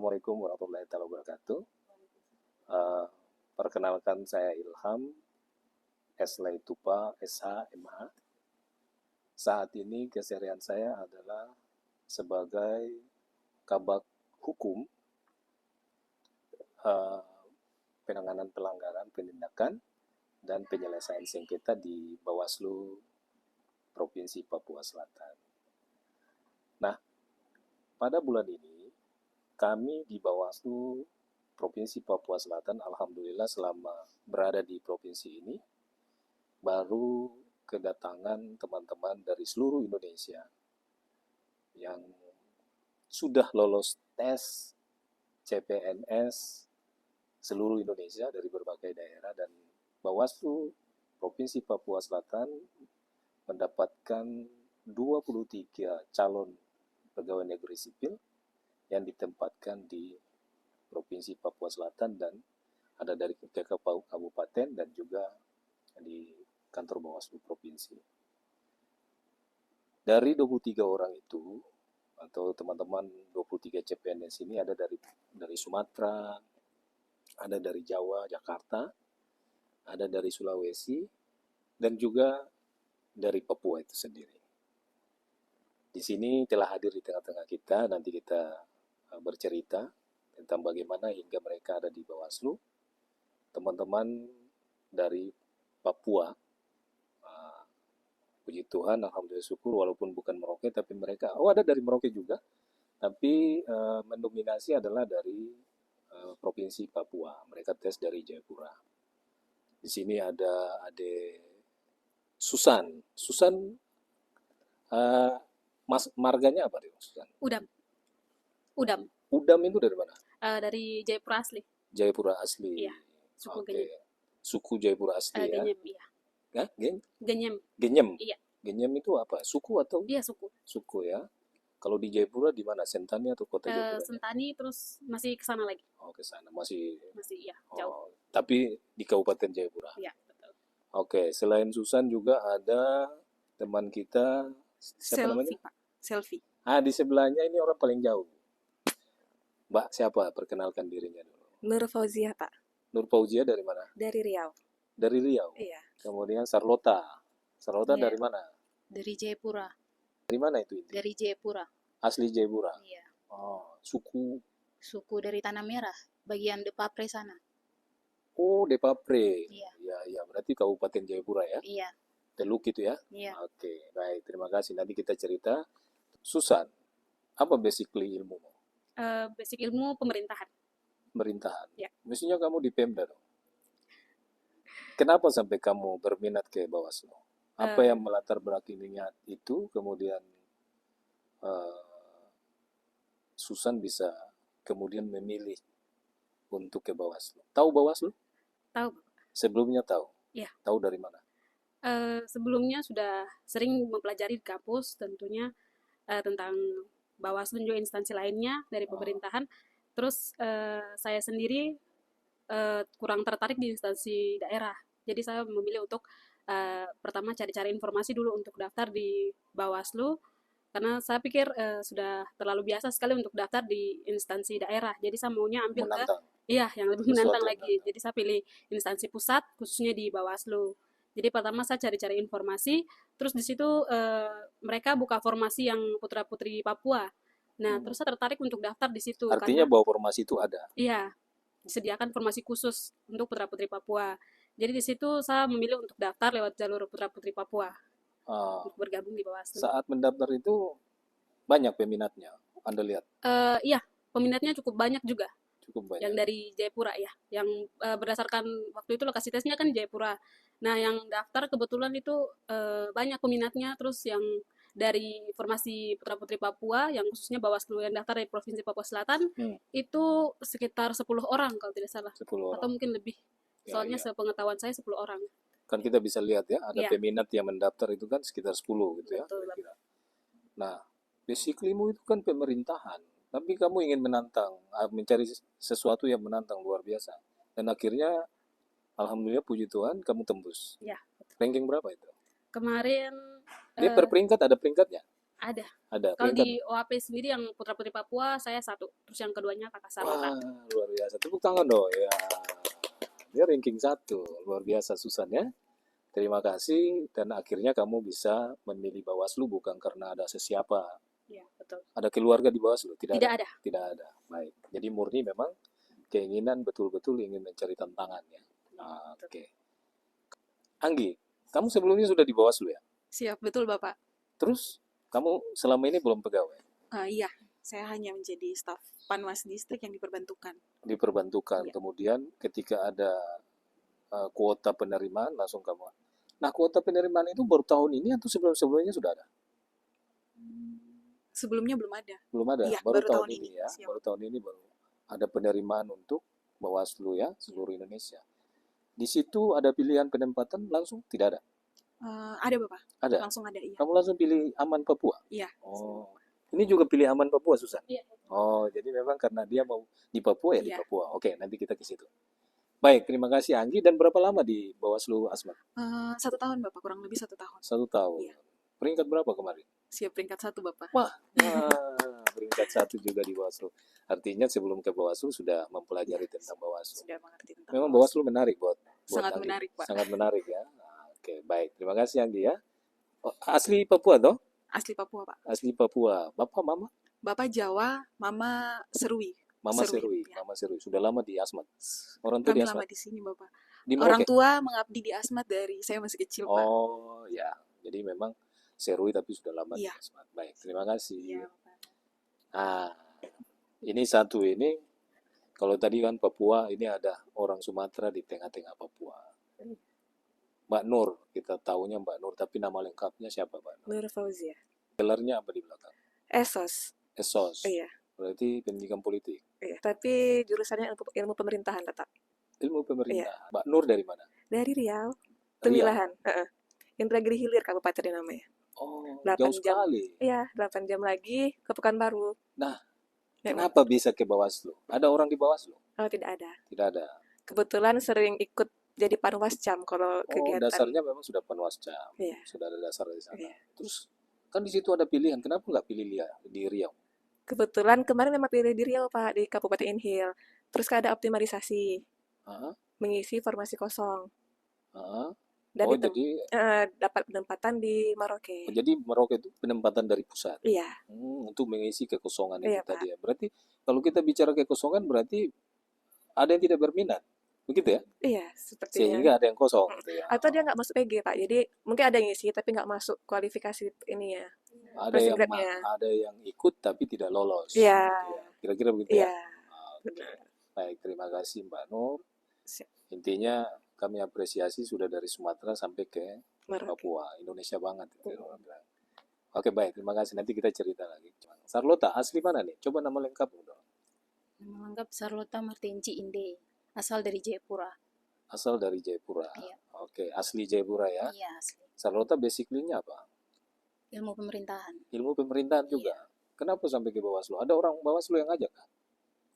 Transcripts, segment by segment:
Assalamualaikum warahmatullahi wabarakatuh. Eh, Perkenalkan saya Ilham, Tupa, SH, MH. Saat ini keseharian saya adalah sebagai kabak hukum, eh, penanganan pelanggaran, penindakan, dan penyelesaian sengketa di Bawaslu Provinsi Papua Selatan. Nah, pada bulan ini kami di Bawaslu Provinsi Papua Selatan, alhamdulillah selama berada di provinsi ini, baru kedatangan teman-teman dari seluruh Indonesia yang sudah lolos tes CPNS seluruh Indonesia dari berbagai daerah, dan Bawaslu Provinsi Papua Selatan mendapatkan 23 calon pegawai negeri sipil yang ditempatkan di Provinsi Papua Selatan, dan ada dari kabupaten dan juga di kantor Bawaslu Provinsi. Dari 23 orang itu, atau teman-teman 23 CPNS ini, ada dari Sumatera, ada dari Jawa, Jakarta, ada dari Sulawesi, dan juga dari Papua itu sendiri. Di sini telah hadir di tengah-tengah kita, nanti kita bercerita tentang bagaimana hingga mereka ada di Bawaslu. Teman-teman dari Papua, puji Tuhan, alhamdulillah syukur, walaupun bukan Merauke, tapi mereka, ada dari Merauke juga, tapi mendominasi adalah dari Provinsi Papua. Mereka tes dari Jayapura. Di sini ada Susan. Marganya apa dia, Susan? Udam. Udam itu dari mana? Dari Jayapura asli. Jayapura asli. Iya, suku Oke. Genyem. Suku Jayapura asli ya? Genyem, iya. Hah? Genyem. Genyem? Iya. Genyem itu apa? Suku atau? Iya, suku. Suku ya. Kalau di Jayapura di mana? Sentani atau kota Jayapura? Sentani, terus masih ke sana lagi. Oh, ke sana. Masih iya, jauh. Tapi di Kabupaten Jayapura. Iya, betul. Oke, selain Susan juga ada teman kita, siapa namanya? Pak. Selfie. Di sebelahnya ini orang paling jauh. Mbak siapa? Perkenalkan dirinya dulu. Nur Fauzia, Pak. Nur Fauzia dari mana? Dari Riau. Dari Riau? Iya. Kemudian Sarlota. Sarlota Iya. dari mana? Dari Jayapura. Dari mana itu? Dari Jayapura. Asli Jayapura? Iya. Oh, suku dari Tanah Merah, bagian Depapre sana. Oh, Depapre. Iya. Ya, berarti Kabupaten Jayapura ya? Iya. Teluk itu ya? Iya. Oke, baik. Terima kasih. Nanti kita cerita. Susan, apa basically ilmumu? Basic ilmu pemerintahan. Pemerintahan? Ya. Mestinya kamu di Pemda dong. Kenapa sampai kamu berminat ke Bawaslu? Apa yang melatar belakangi niat itu, kemudian Susan bisa kemudian memilih untuk ke Bawaslu? Tahu Bawaslu? Tahu. Sebelumnya tahu? Iya. Tahu dari mana? Sebelumnya sudah sering mempelajari di kampus tentunya tentang Bawaslu dan juga instansi lainnya dari pemerintahan. Terus saya sendiri kurang tertarik di instansi daerah. Jadi saya memilih untuk pertama cari-cari informasi dulu untuk daftar di Bawaslu, karena saya pikir sudah terlalu biasa sekali untuk daftar di instansi daerah. Jadi saya maunya ambil yang lebih menantang lagi. Jadi saya pilih instansi pusat, khususnya di Bawaslu. Jadi pertama saya cari-cari informasi, terus di situ mereka buka formasi yang putra-putri Papua. Nah, terus saya tertarik untuk daftar di situ. Artinya bahwa formasi itu ada? Iya, disediakan formasi khusus untuk putra-putri Papua. Jadi di situ saya memilih untuk daftar lewat jalur putra-putri Papua untuk bergabung di Bawaslu. Saat mendaftar itu banyak peminatnya, Anda lihat? Iya, peminatnya cukup banyak juga. Cukup banyak. Yang dari Jayapura ya, yang berdasarkan waktu itu lokasi tesnya kan Jayapura. Nah, yang daftar kebetulan itu banyak peminatnya, terus yang dari formasi putra-putri Papua, yang khususnya Bawaslu yang daftar dari Provinsi Papua Selatan, itu sekitar 10 orang kalau tidak salah. 10 orang. Atau mungkin lebih. Soalnya sepengetahuan saya 10 orang. Kan kita bisa lihat ya, ada peminat yang mendaftar itu kan sekitar 10 gitu ya. Betul. Nah, basically-mu itu kan pemerintahan. Tapi kamu ingin menantang, mencari sesuatu yang menantang luar biasa. Dan akhirnya, alhamdulillah puji Tuhan, kamu tembus. Ya. Ranking berapa itu? Kemarin... Dia per peringkat, ada peringkatnya? Ada. Ada Kalau peringkat. di OAP sendiri yang putra-putri Papua saya 1, terus yang keduanya kakak Sarota. Wah, luar biasa. Tepuk tangan dong. Ya, dia ranking 1. Luar biasa Susan ya. Terima kasih dan akhirnya kamu bisa memilih Bawaslu bukan karena ada sesiapa. Iya, betul. Ada keluarga di Bawaslu? Tidak Tidak ada. ada. Tidak ada. Baik. Jadi murni memang keinginan betul-betul ingin mencari tantangan ya. Oke. Anggi, kamu sebelumnya sudah di Bawaslu ya? Siap, betul Bapak. Terus kamu selama ini belum pegawai? Iya, saya hanya menjadi staf Panwas Distrik yang diperbantukan. Diperbantukan. Iya. Kemudian ketika ada kuota penerimaan langsung kamu. Nah, kuota penerimaan itu baru tahun ini atau sebelum-sebelumnya sudah ada? Sebelumnya belum ada. Belum ada. Iya, baru baru tahun tahun ini ini. ya. Siap. Baru tahun ini baru ada penerimaan untuk Bawaslu ya, seluruh Indonesia. Di situ ada pilihan penempatan langsung tidak ada? Ada Bapak, Ada. langsung ada, iya. Kamu langsung pilih Aman Papua? Iya. Oh. Ini juga pilih Aman Papua, Susan? Iya. Oh, jadi memang karena dia mau di Papua ya di Iya. Papua. Oke, nanti kita ke situ. Baik, terima kasih Anggi. Dan berapa lama di Bawaslu Asmat? 1 tahun Bapak, kurang lebih 1 tahun. 1 tahun. Iya. Peringkat berapa kemarin? Siap peringkat 1 Bapak. Wah, peringkat 1 juga di Bawaslu. Artinya sebelum ke Bawaslu sudah mempelajari tentang Bawaslu. Sudah mengerti tentang Memang Bawaslu menarik buat Sangat Anggi. menarik, Pak. Sangat menarik ya. Nah, oke, baik. Terima kasih Anggi ya. Oh, asli Papua toh? Asli Papua Pak. Asli Papua. Bapak, Mama? Bapak Jawa, Mama Serui. Mama Serui. Ya. Mama Serui. Sudah lama di Asmat. Orang tua Kami di lama Asmat. di sini Bapak. Di Orang Merauke? tua mengabdi di Asmat dari saya masih kecil Pak. Oh, ya. Jadi memang Serui tapi sudah lama di Iya. Asmat. Baik, terima kasih. Iya Bapak. Nah, ini satu ini. Kalau tadi kan Papua, ini ada orang Sumatera di tengah-tengah Papua. Mbak Nur, kita tahunya Mbak Nur, tapi nama lengkapnya siapa Mbak Nur? Nur Fauzia. Gelarnya apa di belakang? Esos. Esos. Iya. Berarti pendidikan politik. Iya. Tapi jurusannya ilmu pemerintahan tetap. Ilmu pemerintah. Mbak Nur dari mana? Dari Riau. Riau. Temilahan. Indragiri Hilir kabupaten namanya. Oh, 8 jauh jam. sekali. Iya, 8 jam lagi ke Pekanbaru. Nah, Ya, kenapa bisa ke Bawaslu? Ada orang di Bawaslu? Oh, tidak ada. Tidak ada. Kebetulan sering ikut jadi panwascam kalau Oh, kegiatan. dasarnya memang sudah panwascam. Iya. Sudah ada dasar di sana. Iya. Terus kan di situ ada pilihan. Kenapa nggak pilih di Riau? Kebetulan kemarin memang pilih di Riau, Pak, di Kabupaten Inhil. Terus ada optimalisasi, Hah? mengisi formasi kosong. Hah? Dan Oh, jadi dapat penempatan di Merauke. Merauke itu penempatan dari pusat. Iya, Untuk mengisi kekosongan Iya, itu tadi ya. Berarti kalau kita bicara kekosongan berarti ada yang tidak berminat. Begitu ya? iya, sepertinya. Sehingga ada yang kosong gitu ya. Atau dia nggak masuk PG, Pak. Jadi mungkin ada yang ngisi tapi nggak masuk kualifikasi ini ya. Ada yang Grade-nya. ada yang ikut tapi tidak lolos. Iya. Gitu ya. Kira-kira begitu Iya. ya. Oke. Baik, terima kasih Mbak Nur. Siap. Intinya kami apresiasi sudah dari Sumatera sampai ke Merauke. Papua. Indonesia banget itu ya, orang bilang. Oke, baik. Terima kasih. Nanti kita cerita lagi. Sarlota, asli mana nih? Coba nama lengkap dong. Nama lengkap Sarlota Martinci Inde, asal dari Jayapura. Asal dari Jayapura. Iya. Oke, asli Jayapura ya. Iya, asli. Sarlota basically-nya apa? Ilmu pemerintahan. Ilmu pemerintahan juga. Kenapa sampai ke Bawaslu? Ada orang Bawaslu yang ngajak kah?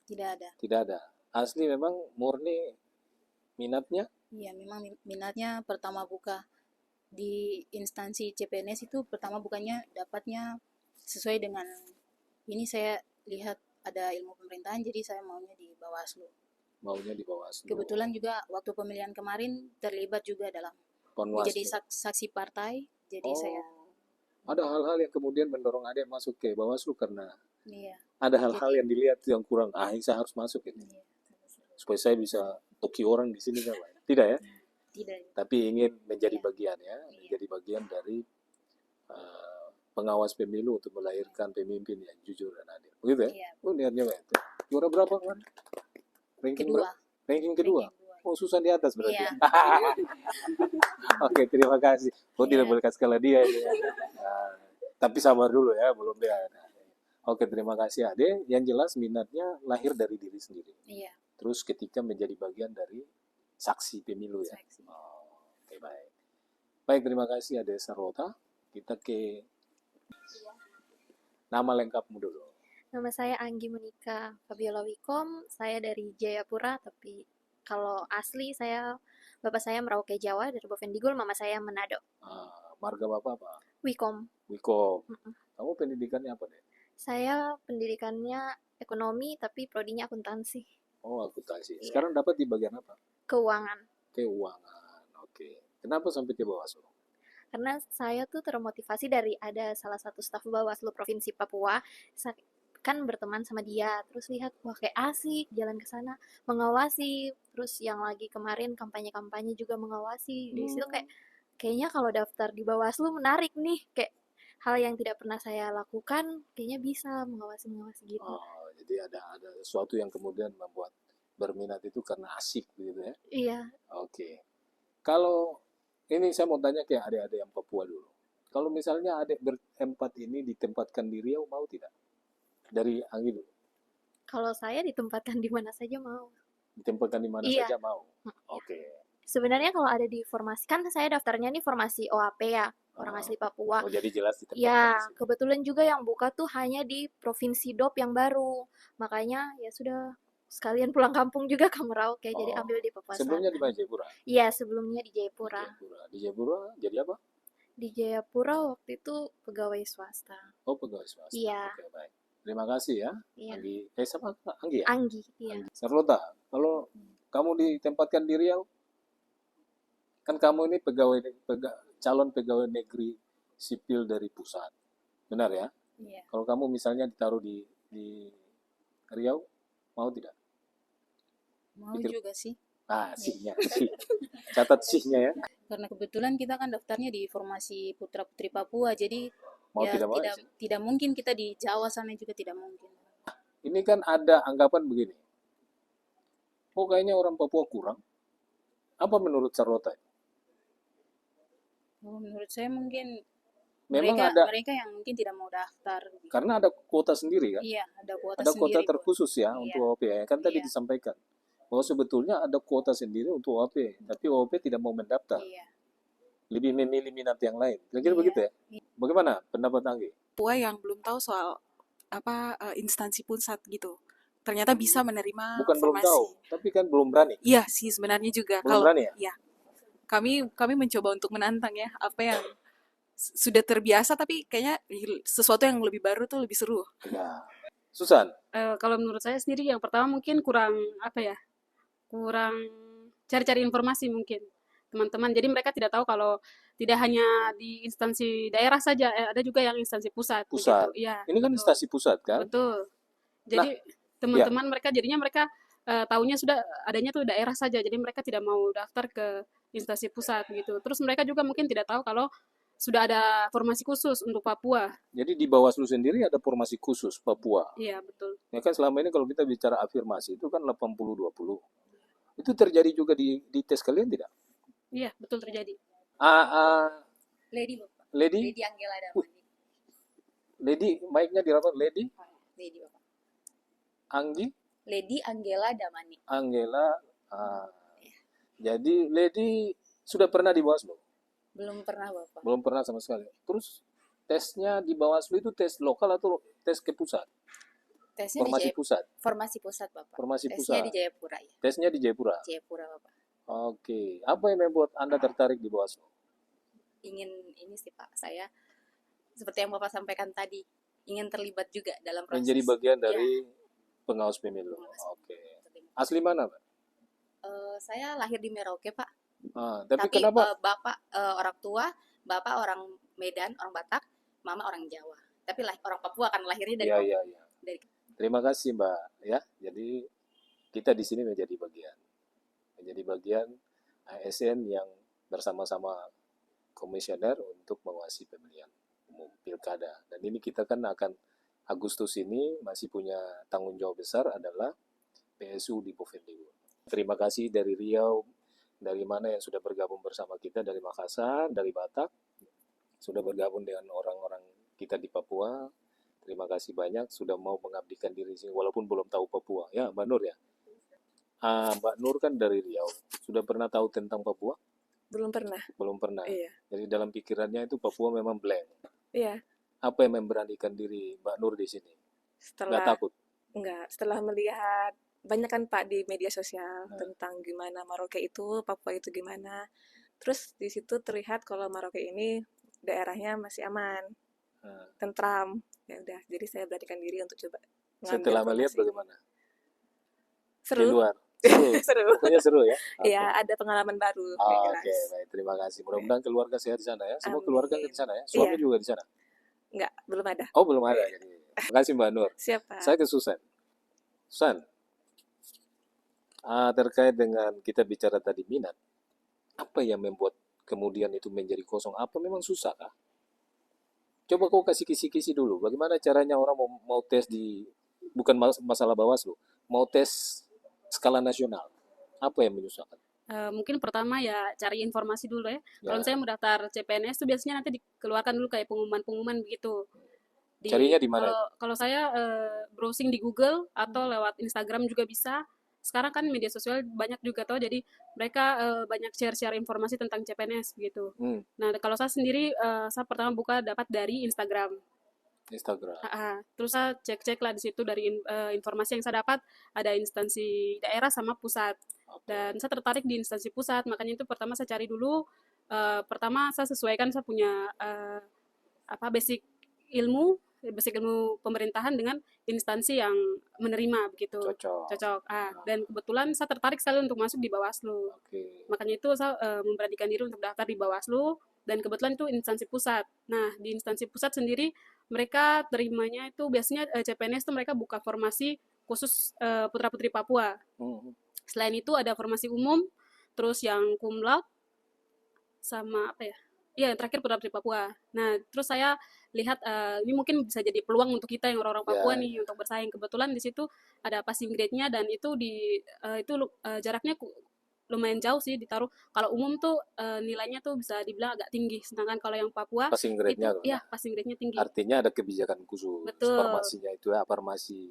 Tidak ada. Tidak ada. Asli memang murni minatnya. Iya, memang minatnya pertama buka di instansi CPNS itu pertama bukannya dapatnya sesuai dengan ini saya lihat ada ilmu pemerintahan jadi saya maunya di Bawaslu. Maunya di Bawaslu. Kebetulan juga waktu pemilihan kemarin terlibat juga dalam Panwaslu. menjadi saksi partai. Jadi saya ada hal-hal yang kemudian mendorong Ade masuk ke Bawaslu karena iya. ada hal-hal yang dilihat yang kurang. Saya harus masuk ini. Iya. Supaya saya bisa toki orang di sini kan, Pak? Tidak ya? Tidak. Tapi ingin menjadi Iya. bagian ya, menjadi bagian dari pengawas pemilu untuk melahirkan pemimpin yang jujur dan adil. Begitu ya? Iya. Oh, niatnya Pak. Juara berapa kemarin? Ranking Kedua. berapa? Ranking kedua. Ranking kedua. Oh, susah di atas berarti. Iya. Oke, terima kasih. Tidak Iya. boleh kasih kalah dia ini. Tapi sabar dulu ya, belum dia. Oke, terima kasih Ade. Yang jelas minatnya lahir dari diri sendiri. Iya. Terus ketika menjadi bagian dari saksi pemilu ya. Saksi. Oke, baik. Baik, terima kasih Ade Sarota. Kita ke nama lengkapmu dulu. Nama saya Anggi Monika Fabiola Wikom, saya dari Jayapura, tapi kalau asli bapak saya Merauke Jawa, dari Bovendigul, mama saya Manado. Marga Bapak apa? Wikom. Wiko. Mm-mm. Kamu pendidikannya apa deh? Saya pendidikannya ekonomi tapi prodinya akuntansi. Oh, akuntansi. Iya, Sekarang dapat di bagian apa? keuangan. Keuangan. Oke. Kenapa sampai ke Bawaslu? Karena saya tuh termotivasi dari ada salah satu staf Bawaslu Provinsi Papua, kan berteman sama dia, terus lihat wah kayak asik jalan ke sana mengawasi, terus yang lagi kemarin kampanye-kampanye juga mengawasi. Di situ kayaknya kalau daftar di Bawaslu menarik nih, kayak hal yang tidak pernah saya lakukan kayaknya bisa mengawasi gitu. Oh, jadi ada sesuatu yang kemudian membuat berminat itu karena asik begitu ya. Iya, Oke. Kalau ini saya mau tanya ke adik-adik yang Papua dulu. Kalau misalnya adik berempat ini ditempatkan di Riau, mau tidak? Dari Anggi dulu. kalau saya ditempatkan di mana saja mau. Ditempatkan di mana Iya. saja mau. Oke. Sebenarnya kalau ada di formasi, kan saya daftarnya nih formasi OAP ya, orang asli Papua. Oh, jadi jelas ditempatkan Ya, di sini. kebetulan juga yang buka tuh hanya di Provinsi DOP yang baru. Makanya ya sudah sekalian pulang kampung juga ke Merauke, jadi Oh, ambil di Papua sebelumnya di sana. Jayapura. Iya, sebelumnya di Di Jayapura. Jayapura. Di Jayapura jadi apa? Di Jayapura waktu itu pegawai swasta. Oh, pegawai swasta. Iya, Oke, baik. Terima kasih ya, iya. Anggi. Sama Anggi ya? Anggi, iya. Charlotta, kalau kamu ditempatkan di Riau, kan kamu ini calon pegawai negeri sipil dari pusat. Benar ya? Iya. Kalau kamu misalnya ditaruh di Riau, mau tidak? Mau Pikir- juga sih. Ah, sihnya. Sih. Catat sihnya ya. Karena kebetulan kita kan daftarnya di formasi Putra Putri Papua, jadi Mau ya tidak mau. tidak mungkin kita di Jawa sana juga tidak mungkin. Ini kan ada anggapan begini. Oh, kayaknya orang Papua kurang. Apa menurut Charlotta? Oh, menurut saya mungkin Memang mereka yang mungkin tidak mau daftar. karena ada kuota sendiri kan? Iya, ada kuota Ada kuota sendiri. terkhusus ya Iya. untuk OAP ya. Kan tadi Iya. disampaikan bahwa sebetulnya ada kuota sendiri untuk OAP, tapi OAP tidak mau mendaftar. Iya. Lebih memilih minat yang lain. Kira-kira Iya. begitu ya? Bagaimana pendapat Anggi? Papua yang belum tahu soal instansi pusat gitu. Ternyata bisa menerima Bukan belum formasi. tahu, tapi kan belum berani. Iya sih sebenarnya juga. Belum berani ya? Iya. Kami mencoba untuk menantang ya apa yang sudah terbiasa tapi kayaknya sesuatu yang lebih baru tuh lebih seru. Ya. Susan, Kalau menurut saya sendiri yang pertama mungkin kurang kurang cari-cari informasi mungkin teman-teman. Jadi mereka tidak tahu kalau tidak hanya di instansi daerah saja, ada juga yang instansi pusat. Pusat. Begitu. Iya, ini kan betul. instansi pusat kan? Betul. Jadi teman-teman mereka tahunya sudah adanya tuh daerah saja. Jadi mereka tidak mau daftar ke instansi pusat gitu. Terus mereka juga mungkin tidak tahu kalau sudah ada formasi khusus untuk Papua. Jadi di Bawaslu sendiri ada formasi khusus Papua. Iya, betul. Ya kan selama ini kalau kita bicara afirmasi itu kan 80-20. Itu terjadi juga di tes kalian tidak? Iya, betul terjadi. Lady Bapak. Lady, Lady Anggela Damani. Lady, mic-nya dirapat. Lady, Lady Bapak. Anggi, Lady Anggela Damani. Anggela. Jadi Lady sudah pernah di Bawaslu? Belum pernah Bapak. Belum pernah sama sekali. Terus tesnya di Bawaslu itu tes lokal atau tes ke pusat? Tesnya Formasi di pusat. Formasi pusat Bapak. Formasi Tesnya pusat. di Jayapura ya. Tesnya di Jayapura. Jayapura Bapak. Oke. Apa yang membuat Anda tertarik di Bawaslu? Ingin ini sih Pak, saya seperti yang Bapak sampaikan tadi, ingin terlibat juga dalam proses. Menjadi bagian Iya. dari pengawas pemilu. Pengawas. Oke. Asli mana, Pak? Saya lahir di Merauke Pak. Tapi kenapa? Bapak orang tua, Bapak orang Medan, orang Batak, Mama orang Jawa. Tapi orang Papua kan lahirnya dari Papua. Iya. Terima kasih, Mbak. Ya, jadi kita di sini menjadi bagian ASN yang bersama-sama komisioner untuk mengawasi pemilihan umum pilkada. Dan ini kita kan akan Agustus ini masih punya tanggung jawab besar adalah PSU di Bovendigul. Terima kasih dari Riau, dari mana yang sudah bergabung bersama kita, dari Makassar, dari Batak, sudah bergabung dengan orang-orang kita di Papua. Terima kasih banyak sudah mau mengabdikan diri sini walaupun belum tahu Papua. Ya, Mbak Nur ya. Mbak Nur kan dari Riau. Sudah pernah tahu tentang Papua? Belum pernah. Belum pernah. Iya. Jadi dalam pikirannya itu Papua memang blank. Iya. Apa yang memberanikan diri Mbak Nur di sini? Nggak takut? Setelah melihat banyak kan Pak di media sosial tentang gimana Merauke itu, Papua itu gimana. Terus di situ terlihat kalau Merauke ini daerahnya masih aman, Nah, tentram. Ya udah, jadi saya beranikan diri untuk coba ngambil setelah melihat informasi. bagaimana? Di Seru, luar. Seru. seru. Pokoknya seru ya. Oke. Iya, ada pengalaman baru yang Oke, jelas. baik. Terima kasih. Mudah-mudahan keluarga sehat di sana ya. Semua keluarga di Amin. sana ya. Iya, Suami juga di sana. enggak, belum ada. Oh, belum ada. Jadi. Terima kasih Mbak Nur. Siapa? Saya ke Susan. Susan, terkait dengan kita bicara tadi minat, apa yang membuat kemudian itu menjadi kosong? Apa memang susah kah? Coba kau kasih kisi-kisi dulu. Bagaimana caranya orang mau tes di, bukan masalah Bawaslu, mau tes skala nasional. Apa yang menyusahkan? Mungkin pertama ya cari informasi dulu ya. Kalau Ya, saya mau daftar CPNS itu biasanya nanti dikeluarkan dulu kayak pengumuman-pengumuman begitu. carinya di mana? Kalau saya browsing di Google atau lewat Instagram juga bisa. Sekarang kan media sosial banyak juga tuh, jadi mereka banyak share-share informasi tentang CPNS begitu. Hmm, Nah, kalau saya sendiri saya pertama buka dapat dari Instagram. Instagram. Terus saya cek-cek lah di situ dari informasi yang saya dapat ada instansi daerah sama pusat. Oke. Dan saya tertarik di instansi pusat, makanya itu pertama saya cari dulu. Pertama saya sesuaikan saya punya basic ilmu pemerintahan dengan instansi yang menerima begitu. Cocok. Dan kebetulan saya tertarik sekali untuk masuk di Bawaslu. Oke. Makanya itu saya memberanikan diri untuk daftar di Bawaslu dan kebetulan itu instansi pusat. Nah, di instansi pusat sendiri mereka terimanya itu biasanya CPNS itu mereka buka formasi khusus putra-putri Papua. Hmm, Selain itu ada formasi umum, terus yang cum laude sama apa ya? Iya, yang terakhir putra-putri Papua. Nah, terus saya lihat ini mungkin bisa jadi peluang untuk kita yang orang-orang Papua Ya, nih untuk bersaing. Kebetulan di situ ada passing grade-nya dan itu jaraknya lumayan jauh sih ditaruh. Kalau umum tuh nilainya tuh bisa dibilang agak tinggi, sedangkan kalau yang Papua passing grade-nya tuh. ya passing grade-nya tinggi. Artinya ada kebijakan khusus Betul. farmasinya itu ya, farmasi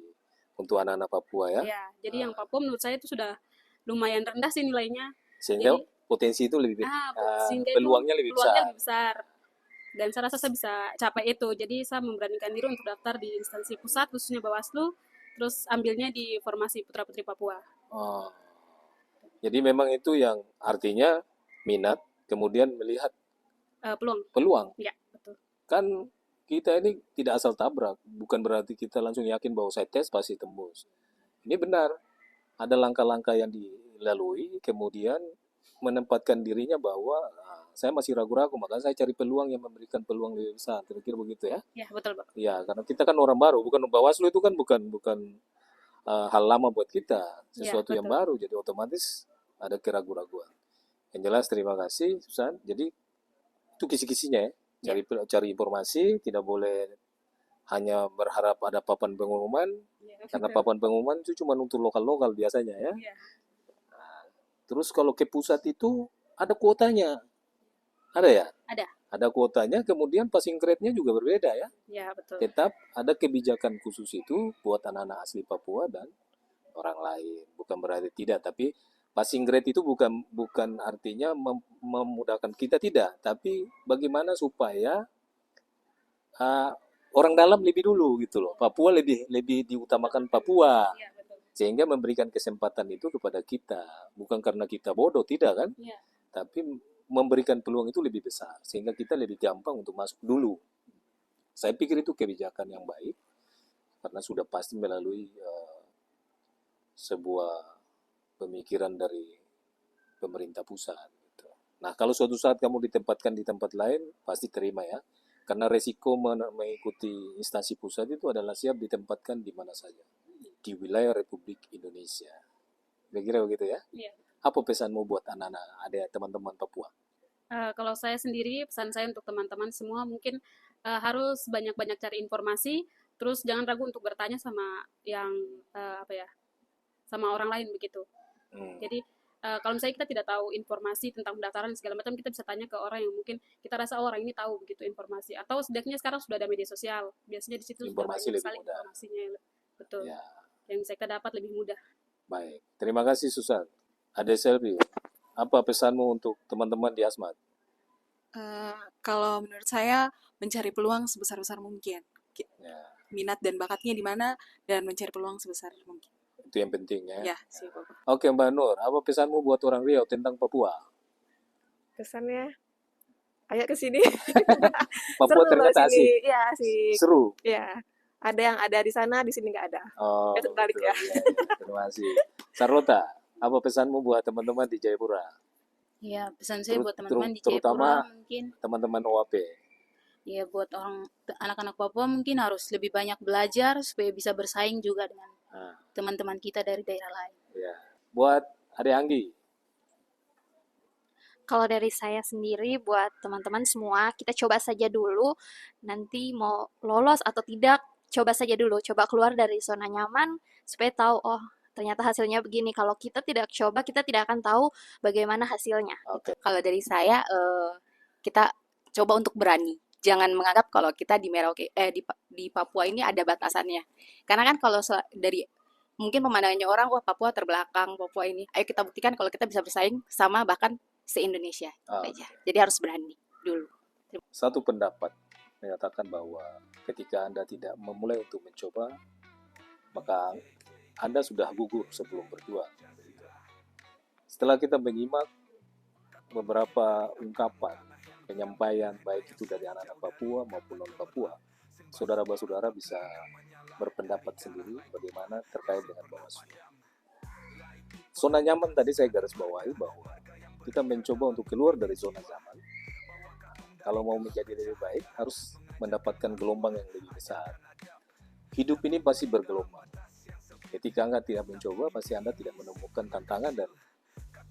untuk anak-anak Papua ya. Ya, jadi yang Papua menurut saya itu sudah lumayan rendah sih nilainya. Sehingga Jadi potensi itu lebih sehingga itu peluangnya lebih besar. Dan saya rasa saya bisa capai itu. Jadi saya memberanikan diri untuk daftar di instansi pusat khususnya Bawaslu, terus ambilnya di formasi putra-putri Papua. Oh. Jadi memang itu yang artinya minat, kemudian melihat peluang. Ya, betul. Kan kita ini tidak asal tabrak, bukan berarti kita langsung yakin bahwa saya tes pasti tembus. Ini benar, ada langkah-langkah yang dilalui, kemudian menempatkan dirinya bahwa saya masih ragu-ragu, maka saya cari peluang yang memberikan peluang lebih besar, kira-kira begitu ya. Ya, betul, Pak. Ya, karena kita kan orang baru, bukan Bawaslu itu kan bukan hal lama buat kita, sesuatu yang betul. baru, jadi otomatis ada keraguan-raguan. Yang jelas terima kasih Susan. Jadi itu kisi-kisinya ya, cari informasi, tidak boleh hanya berharap ada papan pengumuman, karena papan pengumuman itu cuma untuk lokal-lokal biasanya ya. Iya. Terus kalau ke pusat itu ada kuotanya, ada ya? Ada kuotanya, kemudian passing grade-nya juga berbeda ya. Ya, betul. Tetap ada kebijakan khusus itu buat anak-anak asli Papua dan orang lain. Bukan berarti tidak, tapi passing grade itu bukan artinya memudahkan kita, tidak. Tapi bagaimana supaya orang dalam lebih dulu gitu loh. Papua lebih diutamakan Papua. Ya, betul. Sehingga memberikan kesempatan itu kepada kita. Bukan karena kita bodoh, tidak kan? Ya. Tapi memberikan peluang itu lebih besar. Sehingga kita lebih gampang untuk masuk dulu. Saya pikir itu kebijakan yang baik. Karena sudah pasti melalui sebuah pemikiran dari pemerintah pusat. Gitu. Nah, kalau suatu saat kamu ditempatkan di tempat lain, pasti terima ya. Karena resiko mengikuti instansi pusat itu adalah siap ditempatkan di mana saja. Di wilayah Republik Indonesia. Kira-kira begitu ya? Iya. Apa pesanmu buat anak-anak, ada teman-teman Papua? Kalau saya sendiri, pesan saya untuk teman-teman semua mungkin harus banyak-banyak cari informasi, terus jangan ragu untuk bertanya sama yang sama orang lain begitu. Jadi kalau misalnya kita tidak tahu informasi tentang pendaftaran segala macam, kita bisa tanya ke orang yang mungkin kita rasa orang ini tahu begitu informasi. Atau setidaknya sekarang sudah ada media sosial, biasanya di situ Informasi sudah banyak lebih sekali mudah. informasinya, betul. Ya, Yang bisa kita dapat lebih mudah. baik. Terima kasih Susan. Ada Selvi, apa pesanmu untuk teman-teman di Asmat? Kalau menurut saya mencari peluang sebesar-besar mungkin. Ya, Minat dan bakatnya di mana dan mencari peluang sebesar mungkin. itu yang penting ya. Ya, siap Bapak. Oke Mbak Nur, apa pesanmu buat orang Riau tentang Papua? Pesannya Ayo ke sini. Papua Seru loh ternyata sini. asik, Iya, asik. seru. Iya. Ada yang ada di sana, di sini nggak ada. Oh, Terbalik betul. ya. Ya, terima kasih. Charlotta, apa pesanmu buat teman-teman di Jayapura? Ya, pesan saya buat Terutama teman-teman di Jayapura mungkin teman-teman OAP. ya buat anak-anak Papua mungkin harus lebih banyak belajar supaya bisa bersaing juga dengan Nah, teman-teman kita dari daerah lain. ya. Buat Ade Anggi, Kalau dari saya sendiri buat teman-teman semua, kita coba saja dulu. Nanti mau lolos atau tidak, coba saja dulu. Coba keluar dari zona nyaman supaya tahu, oh ternyata hasilnya begini. Kalau kita tidak coba, kita tidak akan tahu bagaimana hasilnya. oke. Kalau dari saya, kita coba untuk berani. Jangan menganggap kalau kita di Merauke, di Papua ini ada batasannya. Karena kan kalau dari mungkin pemandangannya orang, wah Papua terbelakang, Papua ini. Ayo kita buktikan kalau kita bisa bersaing sama bahkan se-Indonesia Ah, aja. Jadi harus berani dulu. Satu pendapat menyatakan bahwa ketika Anda tidak memulai untuk mencoba, maka Anda sudah gugur sebelum berjuang. Setelah kita menyimak beberapa ungkapan, penyampaian baik itu dari anak-anak Papua maupun non-Papua, saudara-saudara bisa berpendapat sendiri bagaimana terkait dengan Bawaslu. Zona nyaman tadi saya garis bawahi bahwa kita mencoba untuk keluar dari zona nyaman. Kalau mau menjadi lebih baik, harus mendapatkan gelombang yang lebih besar. Hidup ini pasti bergelombang. Ketika Anda tidak mencoba, pasti Anda tidak menemukan tantangan dan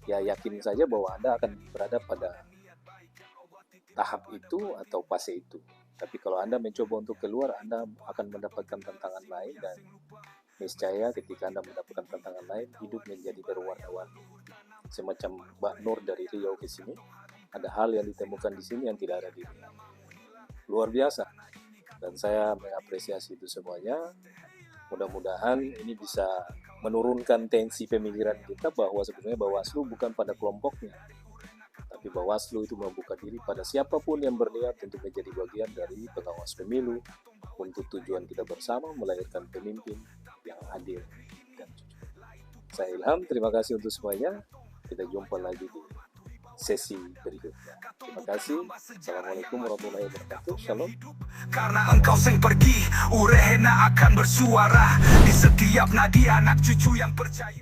ya yakin saja bahwa Anda akan berada pada tahap itu atau fase itu. Tapi kalau Anda mencoba untuk keluar, Anda akan mendapatkan tantangan lain dan niscaya ketika Anda mendapatkan tantangan lain, hidup menjadi berwarna-warni. Semacam Mbak Nur dari Riau ke sini, ada hal yang ditemukan di sini yang tidak ada di Riau. Luar biasa. Dan saya mengapresiasi itu semuanya. Mudah-mudahan ini bisa menurunkan tensi pemikiran kita bahwa sebenarnya Bawaslu bukan pada kelompoknya. Tapi Bawaslu itu membuka diri pada siapapun yang berniat untuk menjadi bagian dari pengawas pemilu untuk tujuan kita bersama melahirkan pemimpin yang adil dan jujur. Saya Ilham, terima kasih untuk semuanya. Kita jumpa lagi di sesi berikutnya. Terima kasih. Assalamualaikum warahmatullahi wabarakatuh. Shalom. Karena engkau sing pergi, Urehena akan bersuara di setiap nadi anak cucu yang percaya.